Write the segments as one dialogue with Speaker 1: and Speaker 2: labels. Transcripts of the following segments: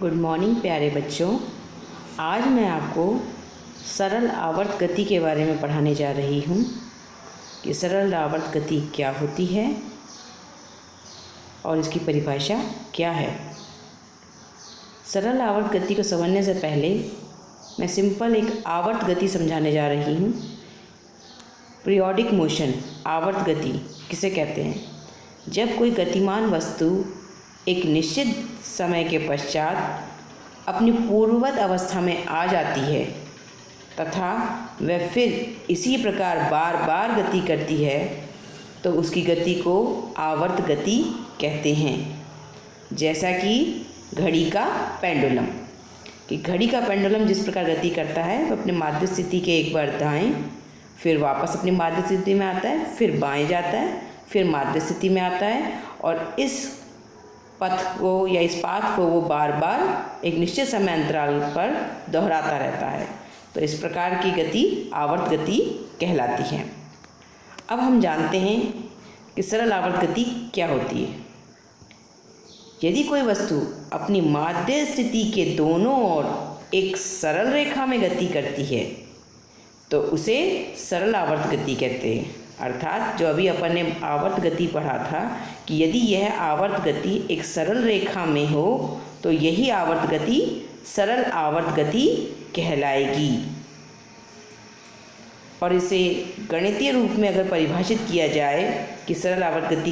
Speaker 1: Good morning प्यारे बच्चों। आज मैं आपको सरल आवर्त गति के बारे में पढ़ाने जा रही हूँ कि सरल आवर्त गति क्या होती है और इसकी परिभाषा क्या है। सरल आवर्त गति को समझने से पहले मैं सिंपल एक आवर्त गति समझाने जा रही हूँ। पीरियोडिक मोशन आवर्त गति किसे कहते हैं? जब कोई गतिमान वस्तु एक निश्चित समय के पश्चात अपनी पूर्ववत अवस्था में आ जाती है तथा वह फिर इसी प्रकार बार बार गति करती है तो उसकी गति को आवर्त गति कहते हैं। जैसा कि घड़ी का पेंडुलम घड़ी का पेंडुलम जिस प्रकार गति करता है वह अपने माध्य स्थिति के एक बार दाएं, फिर वापस अपनी माध्य स्थिति में आता है, फिर बाएं जाता है, फिर माध्य स्थिति में आता है और इस पथ को या इस पाथ को वो बार बार एक निश्चित समय अंतराल पर दोहराता रहता है। तो इस प्रकार की गति आवर्त गति कहलाती है। अब हम जानते हैं कि सरल आवर्त गति क्या होती है। यदि कोई वस्तु अपनी माध्य स्थिति के दोनों ओर एक सरल रेखा में गति करती है तो उसे सरल आवर्त गति कहते हैं। अर्थात जो अभी अपन ने आवर्त गति पढ़ा था कि यदि यह आवर्त गति एक सरल रेखा में हो तो यही आवर्त गति सरल आवर्त गति कहलाएगी। और इसे गणितीय रूप में अगर परिभाषित किया जाए कि सरल आवर्त गति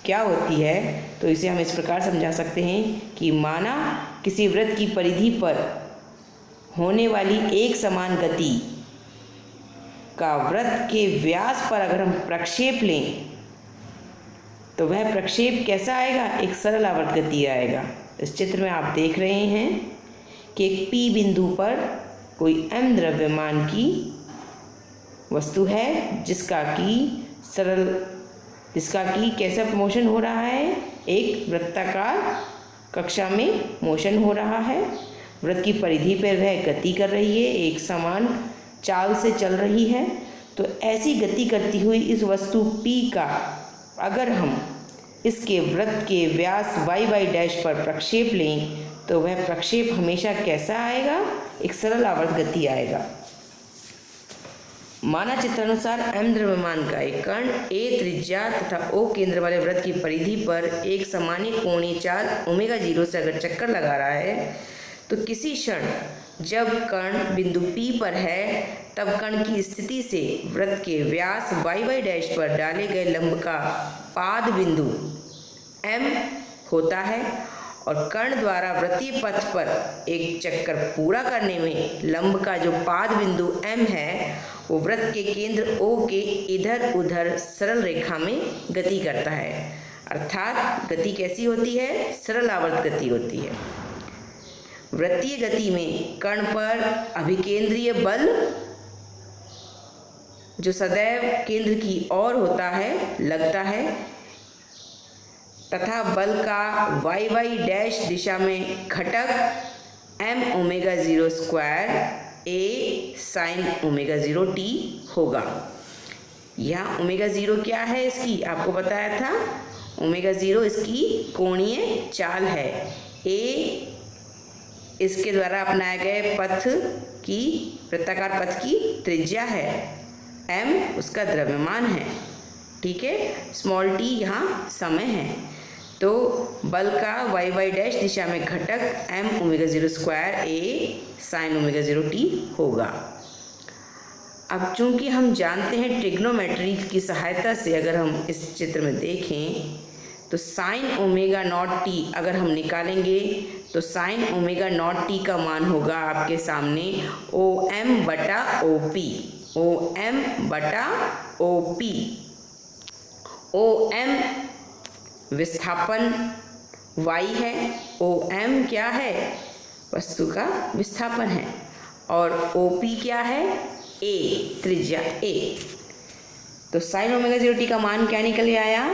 Speaker 1: क्या होती है तो इसे हम इस प्रकार समझा सकते हैं कि माना किसी वृत्त की परिधि पर होने वाली एक समान गति का वृत्त के व्यास पर अगर हम प्रक्षेप लें तो वह प्रक्षेप कैसा आएगा? एक सरल आवर्त गति आएगा। इस चित्र में आप देख रहे हैं कि एक P बिंदु पर कोई m द्रव्यमान की वस्तु है जिसका कि कैसा मोशन हो रहा है? एक वृत्ताकार कक्षा में मोशन हो रहा है। वृत्त की परिधि पर वह गति कर रही है, एक समान चाल से चल रही है। तो ऐसी गति करती हुई इस वस्तु P का अगर हम इसके वृत्त के व्यास y डैश पर प्रक्षेप लें तो वह प्रक्षेप हमेशा कैसा आएगा? एक सरल आवर्त गति आएगा। माना चित्रानुसार m द्रव्यमान का एक कण a त्रिज्या तथा O केंद्र वाले वृत्त की परिधि पर एक सामान्य कोणीय चाल ω0 से अगर चक्कर लगा रहा है तो किसी क्षण जब कण बिंदु P पर है तब कण की स्थिति से वृत्त के व्यास y डैश पर डाले गए लंब का पाद बिंदु M होता है और कण द्वारा वृत्तीय पथ पर एक चक्कर पूरा करने में लंब का जो पाद बिंदु M है वो वृत्त के केंद्र O के इधर उधर सरल रेखा में गति करता है। अर्थात गति कैसी होती है? सरल आवर्त गति होती है। वृत्तीय गति में कण पर अभिकेंद्रीय बल जो सदैव केंद्र की ओर होता है लगता है तथा बल का y डैश दिशा में घटक m ω0 square a sin ω0 t होगा। यहाँ ω0 क्या है? इसकी आपको बताया था ω0 इसकी कोणीय चाल है, a इसके द्वारा अपनाए गए पथ की वृत्ताकार पथ की त्रिज्या है, m उसका द्रव्यमान है। ठीक है, स्मॉल t यहाँ समय है। तो बल का y डैश दिशा में घटक m ω0 square a sin ω0 t होगा। अब चूंकि हम जानते हैं ट्रिग्नोमेट्री की सहायता से अगर हम इस चित्र में देखें तो साइन ω0 t अगर हम निकालेंगे तो साइन ω0 t का मान होगा आपके सामने OM बटा OP। OM बटा OP। OM विस्थापन y है, OM क्या है? वस्तु का विस्थापन है और OP क्या है? A त्रिज्या A। तो साइन ω0 t का मान क्या निकल आया?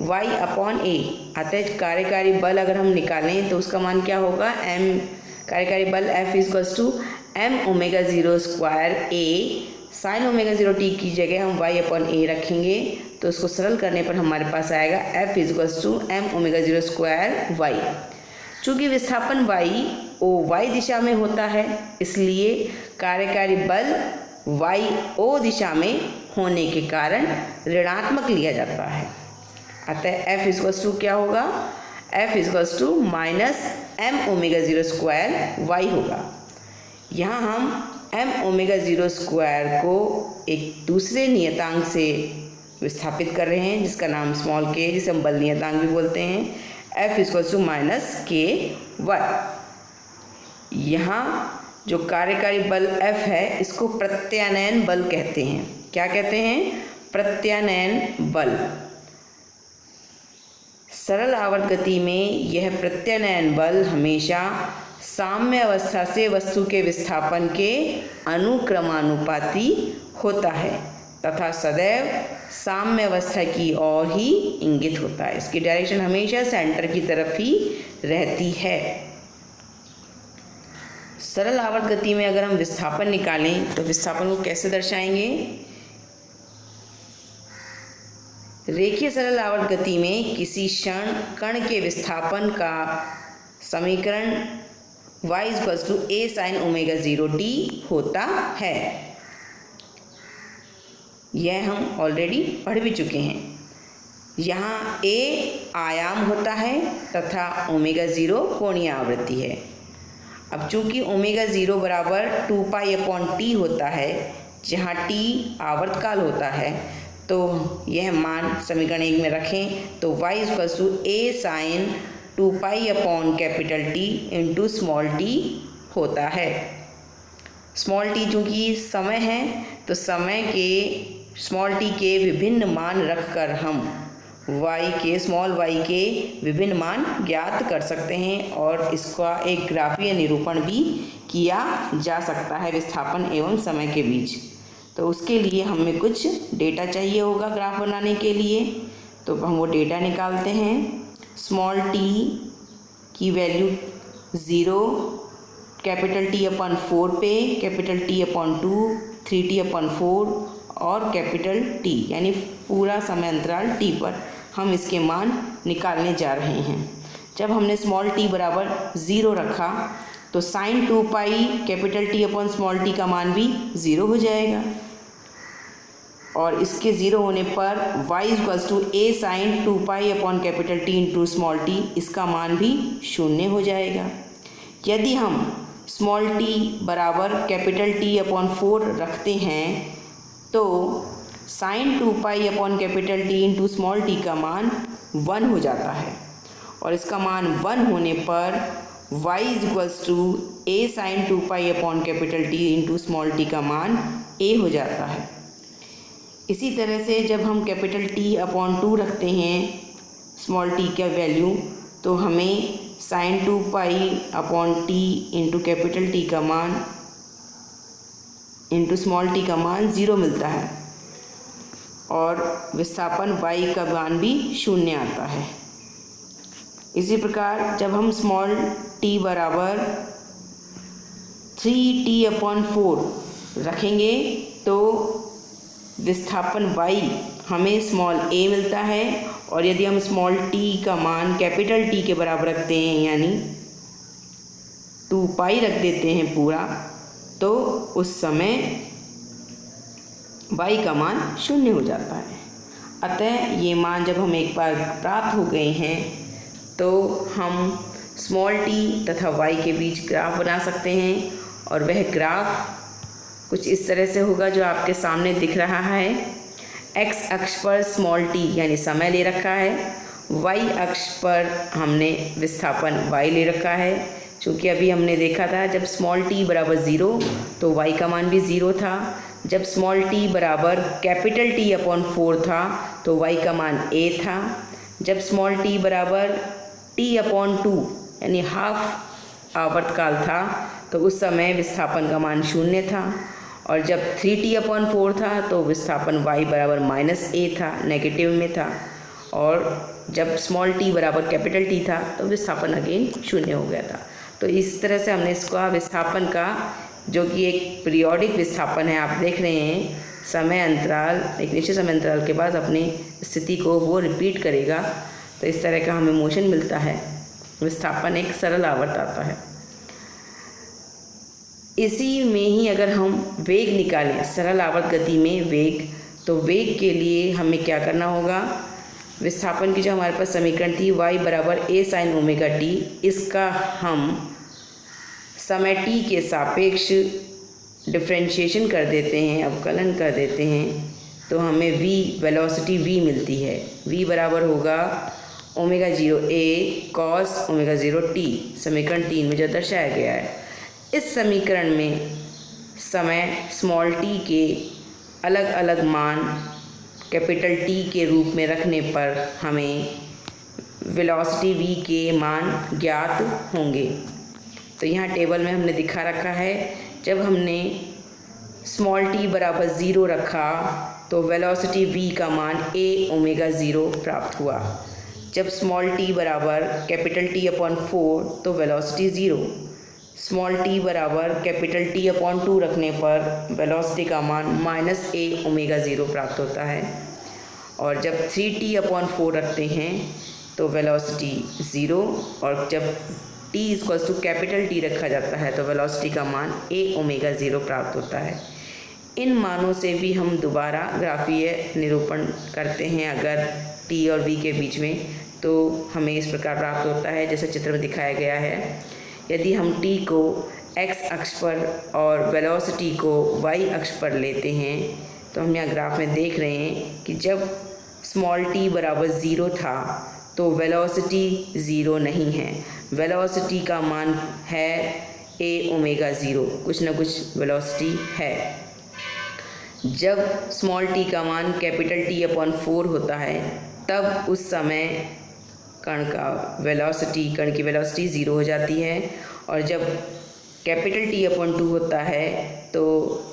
Speaker 1: y upon a। अतः कार्यकारी बल अगर हम निकालें तो उसका मान क्या होगा? m कार्यकारी बल F equals to m ω0 square a। Sine ω0 t की जगह हम y अपॉन a रखेंगे तो उसको सरल करने पर हमारे पास आएगा F equals to m ω0 square y। चूँकि विस्थापन y दिशा में होता है, इसलिए कार्यकारी बल y दिशा में होने के कारण ऋणात्मक लिया जाता है। अतः F इक्वल्स टू क्या होगा? F equals to -m⍵0² y होगा। यहाँ हम m⍵0² को एक दूसरे नियतांक से विस्थापित कर रहे हैं, जिसका नाम स्मॉल k, जिसे हम बल नियतांक भी बोलते हैं। F equals to -ky। यहाँ जो कार्यकारी बल F है, इसको प्रत्यानयन बल कहते हैं। क्या कहते हैं? प्रत्यानयन बल। सरल आवर्त गति में यह प्रत्यानयन बल हमेशा साम्य अवस्था से वस्तु के विस्थापन के अनुक्रमानुपाती होता है तथा सदैव साम्य अवस्था की ओर ही इंगित होता है। इसकी डायरेक्शन हमेशा सेंटर की तरफ ही रहती है। सरल आवर्त गति में अगर हम विस्थापन निकालें तो विस्थापन को कैसे दर्शाएंगे? रेखीय सरल आवर्त गति में किसी क्षण कण के विस्थापन का समीकरण y equals to a sin ω0t होता है। यह हम ऑलरेडी पढ़ भी चुके हैं। यहाँ a आयाम होता है तथा ω0 कोणीय आवृत्ति है। अब चूँकि ω0 बराबर 2π/t होता है, जहाँ t आवर्तकाल होता है, तो यह मान समीकरण 1 में रखें तो y equals to a sin 2π/T into small t होता है। स्मॉल t चूँकि समय है, तो समय के स्मॉल t के विभिन्न मान रखकर हम स्मॉल y के विभिन्न मान ज्ञात कर सकते हैं और इसका एक ग्राफीय निरूपण भी किया जा सकता है विस्थापन एवं समय के बीच। तो उसके लिए हमें कुछ डेटा चाहिए होगा ग्राफ बनाने के लिए, तो हम वो डेटा निकालते हैं। स्मॉल t की वैल्यू 0, कैपिटल T/4 पे, कैपिटल T/2, 3T/4 और कैपिटल T, यानी पूरा समय अंतराल t पर हम इसके मान निकालने जा रहे हैं। जब हमने स्मॉल t बराबर 0 रखा तो sin 2π कैपिटल T/स्मॉल t का मान भी 0 हो जाएगा और इसके 0 होने पर y equals to a sin 2π capital T into small t, इसका मान भी 0 हो जाएगा। यदि हम स्मॉल t बराबर कैपिटल T/4 रखते हैं तो sin 2π capital T into small t का मान 1 हो जाता है और इसका मान 1 होने पर y equals to a sin 2π capital T into small t का मान a हो जाता है। इसी तरह से जब हम कैपिटल T/2 रखते हैं स्मॉल t का वैल्यू, तो हमें sin 2π/T into capital T का मान इंटू स्मॉल t का मान 0 मिलता है और विस्थापन y का मान भी 0 आता है। इसी प्रकार जब हम स्मॉल t बराबर 3T/4 रखेंगे तो विस्थापन y हमें स्मॉल a मिलता है और यदि हम स्मॉल t का मान कैपिटल T के बराबर रखते हैं, यानी 2π रख देते हैं पूरा, तो उस समय y का मान 0 हो जाता है। अतः ये मान जब हम एक बार प्राप्त हो गए हैं तो हम स्मॉल t तथा y के बीच ग्राफ बना सकते हैं और वह ग्राफ कुछ इस तरह से होगा जो आपके सामने दिख रहा है। x अक्ष पर स्मॉल t यानी समय ले रखा है, y अक्ष पर हमने विस्थापन y ले रखा है। चूँकि अभी हमने देखा था जब स्मॉल t बराबर 0 तो y का मान भी 0 था, जब स्मॉल t बराबर कैपिटल T/4 था तो y का मान a था, जब स्मॉल t बराबर T/2 यानी हाफ आवर्तकाल था तो उस समय विस्थापन का मान 0 था और जब 3T/4 था तो विस्थापन y बराबर -a था, नेगेटिव में था, और जब स्मॉल t बराबर कैपिटल T था तो विस्थापन अगेन 0 हो गया था। तो इस तरह से हमने इसका विस्थापन का, जो कि एक पीरियोडिक विस्थापन है, आप देख रहे हैं समय अंतराल, एक निश्चित समय अंतराल के बाद अपनी स्थिति को वो रिपीट करेगा, तो इस तरह का हमें मोशन मिलता है। विस्थापन एक सरल आवर्त आता है। इसी में ही अगर हम वेग निकालें, सरल आवर्त गति में वेग, तो वेग के लिए हमें क्या करना होगा, विस्थापन की जो हमारे पास समीकरण थी y बराबर a sin ओमेगा t, इसका हम समय t के सापेक्ष डिफ्रेंशिएशन कर देते हैं, अवकलन कर देते हैं, तो हमें v वेलोसिटी v मिलती है। v बराबर होगा omega 0 a cos omega 0 t, समीकरण 3 में जो दर्शाया गया है। इस समीकरण में समय स्मॉल t के अलग अलग मान कैपिटल T के रूप में रखने पर हमें वेलोसिटी v के मान ज्ञात होंगे। तो यहाँ टेबल में हमने दिखा रखा है, जब हमने स्मॉल t बराबर 0 रखा तो वेलोसिटी v का मान a ओमेगा 0 प्राप्त हुआ। जब स्मॉल t बराबर कैपिटल T अपॉन 4 तो वेलोसिटी 0। स्मॉल t बराबर कैपिटल T अपॉन 2 रखने पर वेलोसिटी का मान माइनस a ओमेगा 0 प्राप्त होता है। और जब 3t अपॉन 4 रखते हैं तो वेलोसिटी 0, और जब t equals to capital T रखा जाता है तो वेलोसिटी का मान a ओमेगा 0 प्राप्त होता है। इन मानों से भी हम दोबारा ग्राफीय निरूपण करते हैं अगर t और v के बीच में, तो हमें इस प्रकार प्राप्त होता है जैसे चित्र में दिखाया गया है। यदि हम t को x अक्ष पर और वेलोसिटी को y अक्ष पर लेते हैं तो हम यहाँ ग्राफ में देख रहे हैं कि जब स्मॉल t बराबर 0 था तो वेलोसिटी 0 नहीं है, वेलोसिटी का मान है a ओमेगा 0, कुछ ना कुछ वेलोसिटी है। जब स्मॉल t का मान कैपिटल T अपॉन 4 होता है तब उस समय कण की वेलोसिटी 0 हो जाती है, और जब कैपिटल T अपॉन 2 होता है तो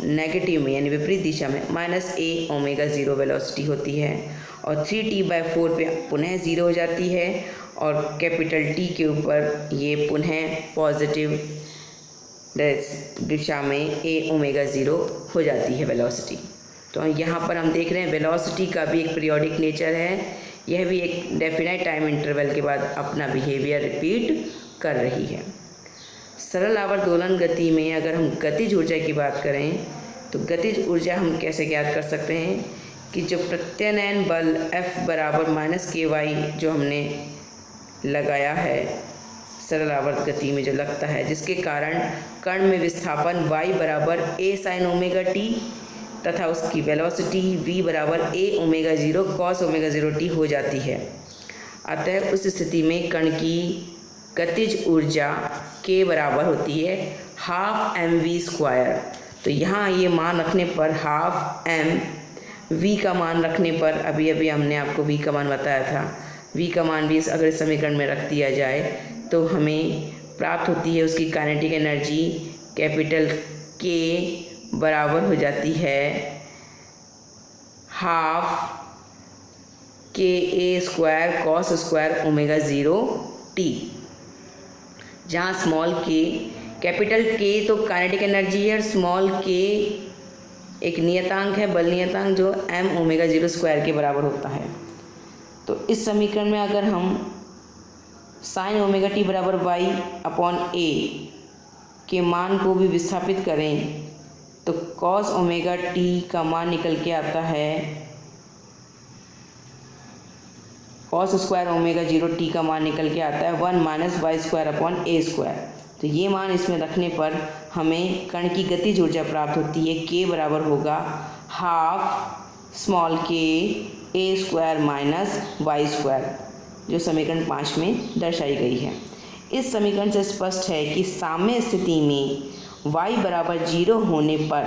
Speaker 1: नेगेटिव में यानी विपरीत दिशा में माइनस a ओमेगा 0 वेलोसिटी होती है, और 3t/4 पे पुनः 0 हो जाती है, और कैपिटल T के ऊपर ये पुनः पॉजिटिव दिशा में a ओमेगा 0 हो जाती है वेलोसिटी। तो यहाँ पर हम देख रहे हैं वेलोसिटी का भी एक पीरियोडिक नेचर है, यह भी एक डेफिनाइट टाइम इंटरवल के बाद अपना बिहेवियर रिपीट कर रही है। सरल आवर्त दोलन गति में अगर हम गतिज ऊर्जा की बात करें तो गतिज ऊर्जा हम कैसे ज्ञात कर सकते हैं कि जो प्रत्यानयन बल F बराबर माइनस KY जो हमने लगाया है सरल आवर्त गति में जो लगता है, जिसके कारण कण में विस्थापन y बराबर a sin ओमेगा t तथा उसकी वेलोसिटी v बराबर a omega 0 cos omega 0 t हो जाती है। अतः उस स्थिति में कण की गतिज ऊर्जा k बराबर होती है हाफ mv²। तो यहाँ ये मान रखने पर हाफ m, v का मान रखने पर अभी हमने आपको v का मान बताया था, v का मान भी अगर इस समीकरण में रख दिया जाए तो हमें प्राप्त होती है उसकी काइनेटिक एनर्जी कैपिटल K बराबर हो जाती है half KA² cos square omega 0 t, जहाँ स्मॉल k कैपिटल K तो काइनेटिक एनर्जी है और स्मॉल k एक नियतांक है, बल नियतांक, जो m ओमेगा 0 स्क्वायर के बराबर होता है। तो इस समीकरण में अगर हम साइन ओमेगा t बराबर y अपॉन a के मान को भी विस्थापित करें तो कॉस ओमेगा t का मान निकल के आता है कॉस स्क्वायर ओमेगा 0 t का मान निकल के आता है 1 माइनस y² अपॉन a²। तो ये मान इसमें रखने पर हमें कण की गतिज ऊर्जा प्राप्त होती है, k बराबर होगा half small k a² minus y², जो समीकरण 5 में दर्शाई गई है। इस समीकरण से स्पष्ट है कि साम्य स्थिति में y बराबर 0 होने पर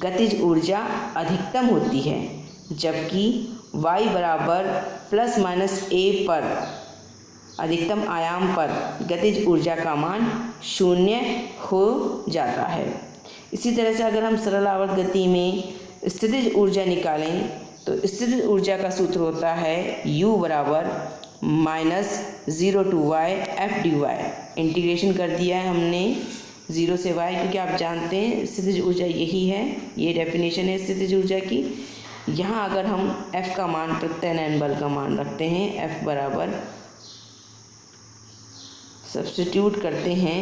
Speaker 1: गतिज ऊर्जा अधिकतम होती है, जबकि y बराबर प्लस माइनस a पर अधिकतम आयाम पर गतिज ऊर्जा का मान 0 हो जाता है। इसी तरह से अगर हम सरल आवर्त गति में स्थितिज ऊर्जा निकालें तो स्थितिज ऊर्जा का सूत्र होता है u बराबर -0 to y f dy। Integration कर दिया है हमने 0 से y, क्योंकि आप जानते हैं स्थितिज ऊर्जा यही है, ये डेफिनेशन है स्थितिज ऊर्जा की। यहाँ अगर हम f का मान प्रत्यानयन बल का मान रखते हैं, f बराबर सब्स्टिट्यूट करते हैं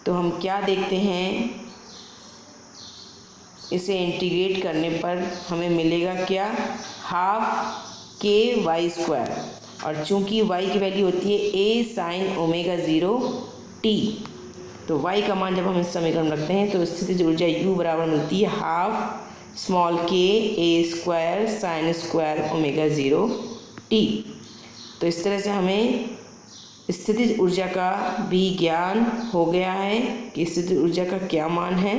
Speaker 1: तो हम क्या देखते हैं, इसे इंटीग्रेट करने पर हमें मिलेगा क्या, हाफ के वाई स्क्वायर। और चूंकि y की वैल्यू होती है a sin ओमेगा 0 t, तो y का मान जब हम इस समीकरण रखते हैं तो स्थितिज ऊर्जा U बराबर मिलती है हाफ स्मॉल के a square sine square omega 0 t। तो इस तरह से हमें स्थितिज ऊर्जा का भी ज्ञान हो गया है कि स्थितिज ऊर्जा का क्या मान है।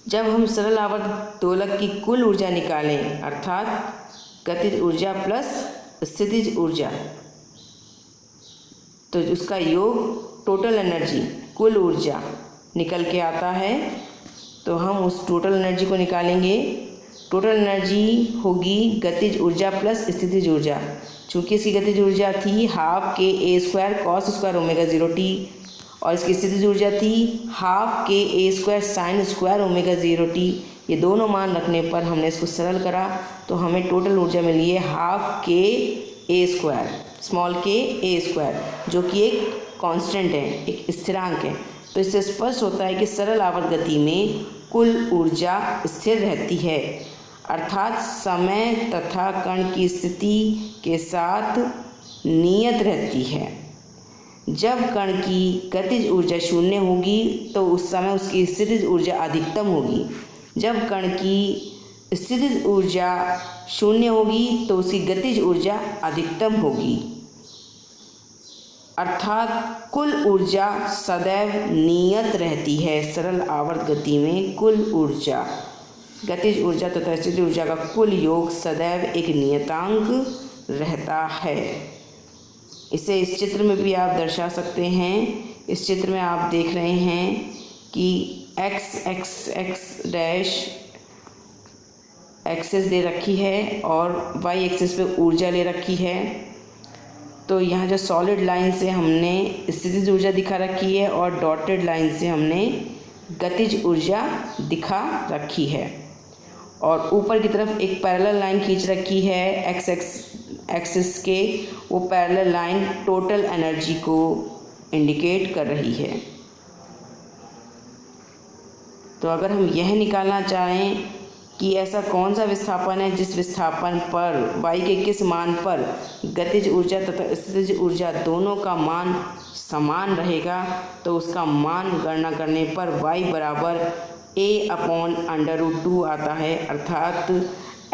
Speaker 1: जब हम सरल आवर्त दोलक की कुल ऊर्जा निकालें, अर्थात गतिज ऊर्जा प्लस स्थितिज ऊर्जा, तो उसका योग टोटल एनर्जी कुल ऊर्जा निकल के आता है। तो हम उस टोटल एनर्जी को निकालेंगे। टोटल एनर्जी होगी गतिज ऊर्जा प्लस स्थितिज ऊर्जा। चूँकि इसकी गतिज ऊर्जा थी half k A square cos square omega 0 t और इसकी स्थितिज ऊर्जा थी half k A square sine square omega 0 t। ये दोनों मान रखने पर हमने इसको सरल करा तो हमें टोटल ऊर्जा मिली है half k A square small के ए स्क्वायर, जो कि एक कांस्टेंट है, एक स्थिरांक है। तो इससे स्पष्ट होता है कि सरल आवर्त गति में कुल ऊर्जा स्थिर रहती है, अर्थात समय तथा कण की स्थिति के साथ नियत रहती है। जब कण की गतिज ऊर्जा शून्य होगी तो उस समय उसकी स्थितिज ऊर्जा अधिकतम होगी। जब कण की स्थितिज ऊर्जा शून्य होगी तो उसकी गतिज ऊर्जा अधिकतम होगी, अर्थात कुल ऊर्जा सदैव नियत रहती है। सरल आवर्त गति में कुल ऊर्जा, गतिज ऊर्जा तथा स्थितिज ऊर्जा का कुल योग सदैव एक नियतांक रहता है। इसे इस चित्र में भी आप दर्शा सकते हैं। इस चित्र में आप देख रहे हैं कि x डैश एक्सिस दे रखी है और y एक्सिस पे ऊर्जा ले रखी है। तो यहाँ जो सॉलिड लाइन से हमने स्थितिज ऊर्जा दिखा रखी है और डॉटेड लाइन से हमने गतिज ऊर्जा दिखा रखी है। और ऊपर की तरफ एक पैरेलल लाइन खींच रखी है x एक्सिस के, वो पैरेलल लाइन टोटल एनर्जी को इंडिकेट कर रही है। तो अगर हम यह निकालना चाहें कि ऐसा कौन सा विस्थापन है जिस विस्थापन पर y के किस मान पर गतिज ऊर्जा तथा स्थितिज ऊर्जा दोनों का मान समान रहेगा, तो उसका मान गणना करने पर y बराबर a/√2 आता है, अर्थात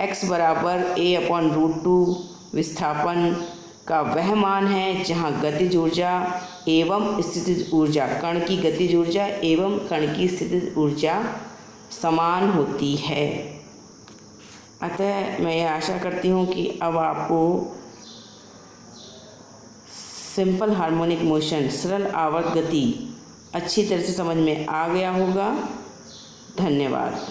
Speaker 1: x बराबर a/√2 विस्थापन का वह मान है जहाँ गतिज ऊर्जा एवं स्थितिज ऊर्जा, कण की गतिज ऊर्जा एवं कण की स्थितिज ऊर्जा समान होती है। अतः मैं यह आशा करती हूँ कि अब आपको सिंपल हार्मोनिक मोशन, सरल आवर्त गति अच्छी तरह से समझ में आ गया होगा। धन्यवाद।